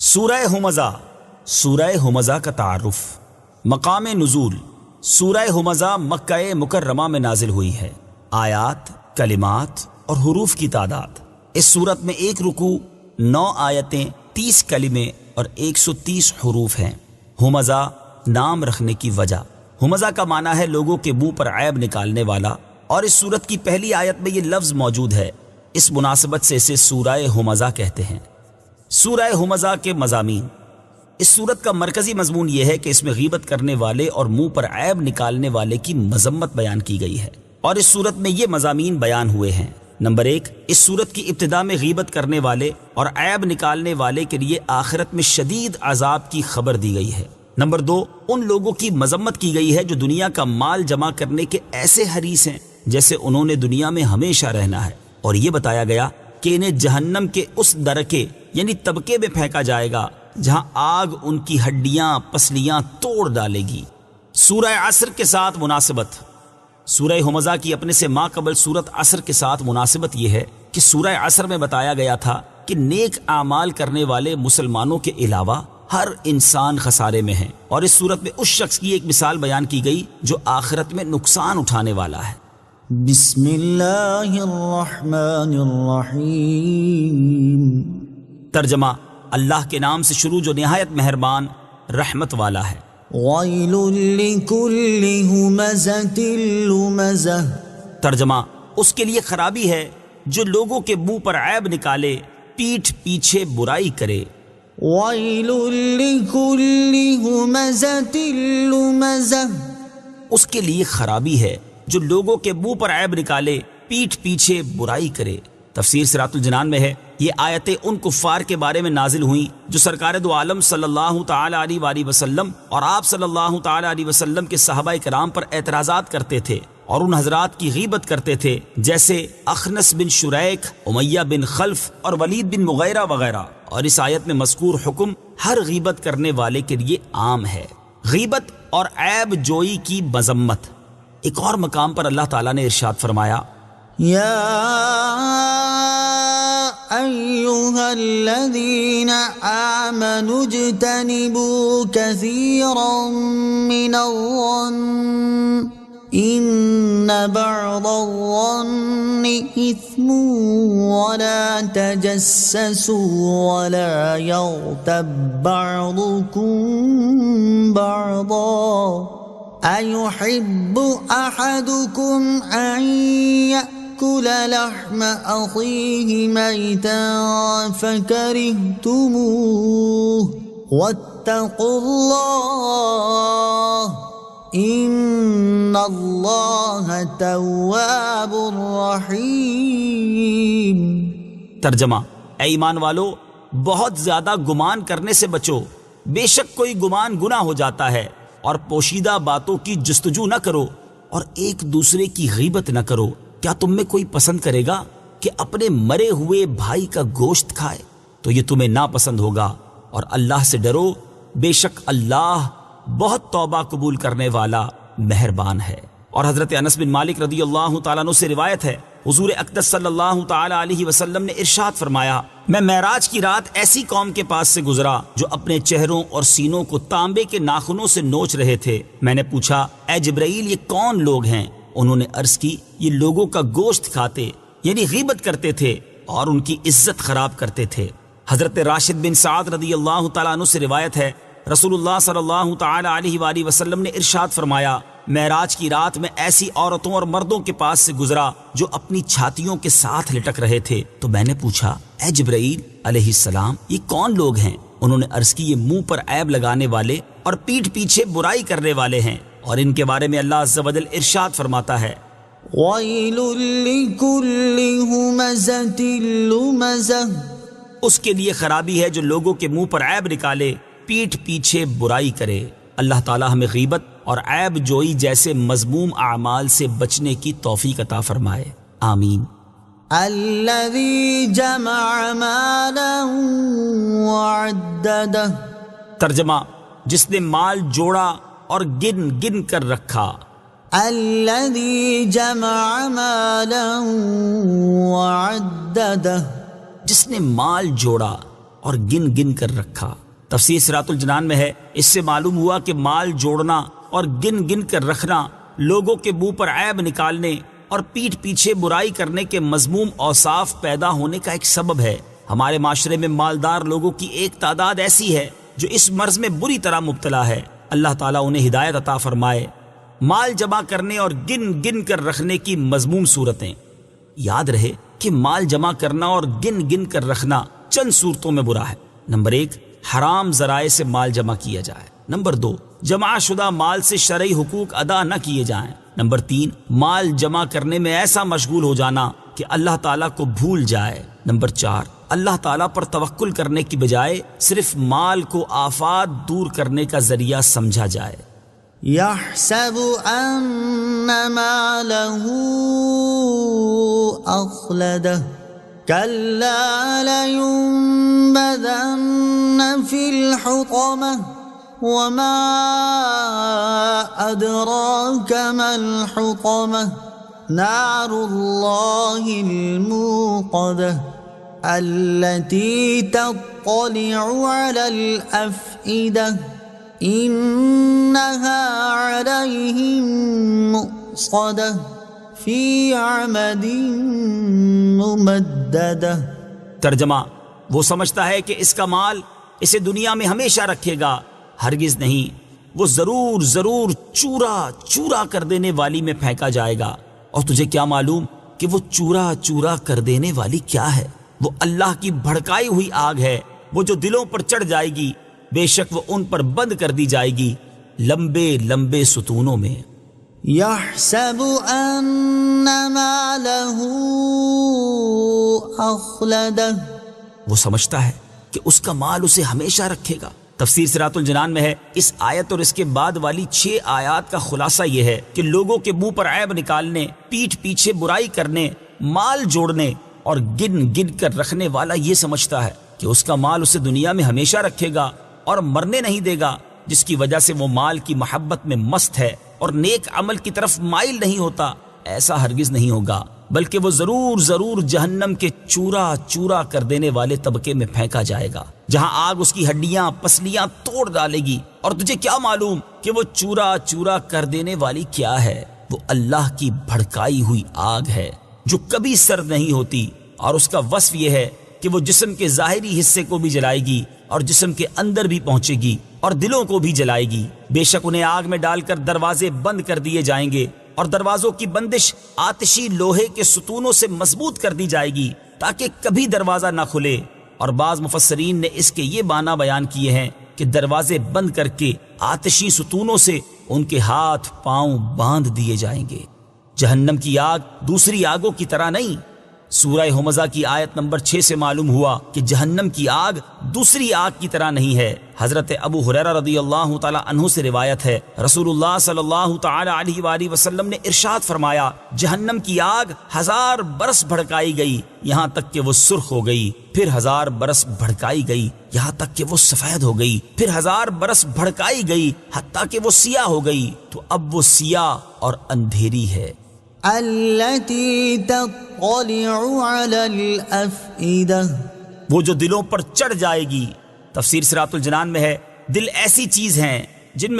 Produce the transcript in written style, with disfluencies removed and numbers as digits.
سورہ ہمزہ، سورہ ہمزہ کا تعارف۔ مقام نزول، سورہ ہمزہ مکہ مکرمہ میں نازل ہوئی ہے۔ آیات، کلمات اور حروف کی تعداد، اس صورت میں 1 رکوع، 9 آیتیں، 30 کلمے اور 130 حروف ہیں۔ ہمزہ نام رکھنے کی وجہ، ہمزہ کا معنی ہے لوگوں کے منہ پر عیب نکالنے والا، اور اس صورت کی پہلی آیت میں یہ لفظ موجود ہے، اس مناسبت سے اسے سورہ ہمزہ کہتے ہیں۔ سورہ ہمزہ کے مضامین، اس سورت کا مرکزی مضمون یہ ہے کہ اس میں غیبت کرنے والے اور منہ پر عیب نکالنے والے کی مذمت بیان کی گئی ہے، اور اس سورت میں یہ مضامین بیان ہوئے ہیں۔ نمبر 1، اس سورت کی ابتدا میں غیبت کرنے والے اور عیب نکالنے والے کے لیے آخرت میں شدید عذاب کی خبر دی گئی ہے۔ نمبر 2، ان لوگوں کی مذمت کی گئی ہے جو دنیا کا مال جمع کرنے کے ایسے حریص ہیں جیسے انہوں نے دنیا میں ہمیشہ رہنا ہے، اور یہ بتایا گیا کہ انہیں جہنم کے اس درکے یعنی طبقے میں پھینکا جائے گا جہاں آگ ان کی ہڈیاں پسلیاں توڑ ڈالے گی۔ سورہ عصر کے ساتھ مناسبت، سورہ ہمزہ کی اپنے سے ماں قبل سورت عصر کے ساتھ مناسبت یہ ہے کہ سورہ عصر میں بتایا گیا تھا کہ نیک اعمال کرنے والے مسلمانوں کے علاوہ ہر انسان خسارے میں ہے، اور اس صورت میں اس شخص کی ایک مثال بیان کی گئی جو آخرت میں نقصان اٹھانے والا ہے۔ بسم اللہ الرحمن الرحیم۔ ترجمہ، اللہ کے نام سے شروع جو نہایت مہربان رحمت والا ہے۔ ویل لکل ہمزۃ لمزہ۔ ترجمہ، اس کے لیے خرابی ہے جو لوگوں کے منہ پر عیب نکالے، پیٹھ پیچھے برائی کرے۔ ویل لکل ہمزۃ لمزہ۔ اس کے لیے خرابی ہے جو لوگوں کے منہ پر عیب نکالے، پیٹھ پیچھے برائی کرے۔ تفسیر صراط الجنان میں ہے، یہ آیتیں ان کفار کے بارے میں نازل ہوئیں جو سرکار دو عالم صلی اللہ تعالی علیہ وآلہ وسلم اور آپ صلی اللہ تعالی علیہ وسلم کے صحابہ کرام پر اعتراضات کرتے تھے اور ان حضرات کی غیبت کرتے تھے، جیسے اخنس بن شریک، امیہ بن خلف اور ولید بن مغیرہ وغیرہ۔ اور اس آیت میں مذکور حکم ہر غیبت کرنے والے کے لیے عام ہے۔ غیبت اور عیب جوئی کی مذمت۔ ایک اور مقام پر اللہ تعالیٰ نے ارشاد فرمایا، یا ایہا الذین آمنوا اجتنبوا کثیرا من الظن ان بعض الظن اثم ولا تجسسوا ولا یغتب بعضکم بعضا أيحب أحدكم أن يأكل لحم أخيه ميتا فكرهتموه واتقوا الله إن الله تواب رحيم۔ ترجمہ، اے ایمان والو، بہت زیادہ گمان کرنے سے بچو، بے شک کوئی گمان گناہ ہو جاتا ہے، اور پوشیدہ باتوں کی جستجو نہ کرو اور ایک دوسرے کی غیبت نہ کرو۔ کیا تم میں کوئی پسند کرے گا کہ اپنے مرے ہوئے بھائی کا گوشت کھائے؟ تو یہ تمہیں ناپسند ہوگا، اور اللہ سے ڈرو، بے شک اللہ بہت توبہ قبول کرنے والا مہربان ہے۔ اور حضرت انس بن مالک رضی اللہ تعالیٰ عنہ سے روایت ہے، حضور اقدس صلی اللہ تعالی علیہ وسلم نے ارشاد فرمایا، میں معراج کی رات ایسی قوم کے پاس سے گزرا جو اپنے چہروں اور سینوں کو تانبے کے ناخنوں سے نوچ رہے تھے۔ میں نے پوچھا، اے جبرائیل، یہ کون لوگ ہیں؟ انہوں نے عرض کی، یہ لوگوں کا گوشت کھاتے یعنی غیبت کرتے تھے اور ان کی عزت خراب کرتے تھے۔ حضرت راشد بن سعد رضی اللہ تعالیٰ عنہ سے روایت ہے، رسول اللہ صلی اللہ تعالی علیہ وآلہ وسلم نے ارشاد فرمایا، معراج کی رات میں ایسی عورتوں اور مردوں کے پاس سے گزرا جو اپنی چھاتیوں کے ساتھ لٹک رہے تھے، تو میں نے پوچھا، اے جبرائیل علیہ السلام، یہ کون لوگ ہیں؟ انہوں نے عرض کی، یہ منہ پر عیب لگانے والے اور پیٹھ پیچھے برائی کرنے والے ہیں، اور ان کے بارے میں اللہ عز و جل ارشاد فرماتا ہے، ویل لکل ہمزۃ لمزہ۔ اس کے لیے خرابی ہے جو لوگوں کے منہ پر عیب نکالے، پیٹھ پیچھے برائی کرے۔ اللہ تعالیٰ ہمیں غیبت اور عیب جوئی جیسے مذموم اعمال سے بچنے کی توفیق عطا فرمائے، آمین۔ الذی جمع مالا وعددہ۔ ترجمہ، جس نے مال جوڑا اور گن گن کر رکھا۔ الذی جمع مالا وعددہ۔ جس نے مال جوڑا، اور گن گن کر رکھا۔ تفسیر صراط الجنان میں ہے، اس سے معلوم ہوا کہ مال جوڑنا اور گن گن کر رکھنا لوگوں کے منہ پر عیب نکالنے اور پیٹھ پیچھے برائی کرنے کے مذموم اوصاف پیدا ہونے کا ایک سبب ہے۔ ہمارے معاشرے میں مالدار لوگوں کی ایک تعداد ایسی ہے جو اس مرض میں بری طرح مبتلا ہے۔ اللہ تعالیٰ انہیں ہدایت عطا فرمائے۔ مال جمع کرنے اور گن گن کر رکھنے کی مذموم صورتیں۔ یاد رہے کہ مال جمع کرنا اور گن گن کر رکھنا چند صورتوں میں برا ہے۔ نمبر 1، حرام ذرائع سے مال جمع کیا جائے۔ نمبر 2، جمع شدہ مال سے شرعی حقوق ادا نہ کیے جائیں۔ نمبر 3، مال جمع کرنے میں ایسا مشغول ہو جانا کہ اللہ تعالیٰ کو بھول جائے۔ نمبر 4، اللہ تعالیٰ پر توکل کرنے کی بجائے صرف مال کو آفات دور کرنے کا ذریعہ سمجھا جائے۔ يحسب أن ماله أخلده كلا لينبذن في الحطمة وما أدراك ما الحطمة نار الله الموقدة التي تطلع على الأفئدة إنها عليهم مؤصدة في عمد ممددة۔ ترجمہ، وہ سمجھتا ہے کہ اس کا مال اسے دنیا میں ہمیشہ رکھے گا، ہرگز نہیں، وہ ضرور ضرور چورا چورا کر دینے والی میں پھینکا جائے گا۔ اور تجھے کیا معلوم کہ وہ چورا چورا کر دینے والی کیا ہے؟ وہ اللہ کی بھڑکائی ہوئی آگ ہے، وہ جو دلوں پر چڑھ جائے گی، بے شک وہ ان پر بند کر دی جائے گی لمبے لمبے ستونوں میں۔ يحسب أن ماله أخلده، وہ سمجھتا ہے کہ اس کا مال اسے ہمیشہ رکھے گا۔ تفسیر صراط الجنان میں ہے، اس آیت اور اس کے بعد والی 6 آیات کا خلاصہ یہ ہے کہ لوگوں کے منہ پر عیب نکالنے، پیٹھ پیچھے برائی کرنے، مال جوڑنے اور گن گن کر رکھنے والا یہ سمجھتا ہے کہ اس کا مال اسے دنیا میں ہمیشہ رکھے گا اور مرنے نہیں دے گا، جس کی وجہ سے وہ مال کی محبت میں مست ہے اور نیک عمل کی طرف مائل نہیں ہوتا۔ ایسا ہرگز نہیں ہوگا، بلکہ وہ ضرور ضرور جہنم کے چورا چورا کر دینے والے طبقے میں پھینکا جائے گا، جہاں آگ اس کی ہڈیاں پسلیاں توڑ ڈالے گی۔ اور تجھے کیا معلوم کہ وہ چورا چورا کر دینے والی کیا ہے؟ وہ اللہ کی بھڑکائی ہوئی آگ ہے جو کبھی سرد نہیں ہوتی، اور اس کا وصف یہ ہے کہ وہ جسم کے ظاہری حصے کو بھی جلائے گی اور جسم کے اندر بھی پہنچے گی اور دلوں کو بھی جلائے گی۔ بے شک انہیں آگ میں ڈال کر دروازے بند کر دیے جائیں گے، اور دروازوں کی بندش آتشی لوہے کے ستونوں سے مضبوط کر دی جائے گی تاکہ کبھی دروازہ نہ کھلے۔ اور بعض مفسرین نے اس کے یہ معنی بیان کیے ہیں کہ دروازے بند کر کے آتشی ستونوں سے ان کے ہاتھ پاؤں باندھ دیے جائیں گے۔ جہنم کی آگ دوسری آگوں کی طرح نہیں۔ سورہ ہمزہ کی آیت نمبر 6 سے معلوم ہوا کہ جہنم کی آگ دوسری آگ کی طرح نہیں ہے۔ حضرت ابو ہریرہ رضی اللہ تعالی عنہ سے روایت ہے، رسول اللہ صلی اللہ تعالی علیہ وآلہ وسلم نے ارشاد فرمایا، جہنم کی آگ 1000 برس بھڑکائی گئی یہاں تک کہ وہ سرخ ہو گئی، پھر 1000 برس بھڑکائی گئی یہاں تک کہ وہ سفید ہو گئی، پھر 1000 برس بھڑکائی گئی حتیٰ کہ وہ سیاہ ہو گئی، تو اب وہ سیاہ اور اندھیری ہے۔ التي تطلع على الأفئدة، وہ جو دلوں پر چڑھ جائے گی۔ تفسیر صراط الجنان میں ہے، دل ایسی چیز ہیں جن میں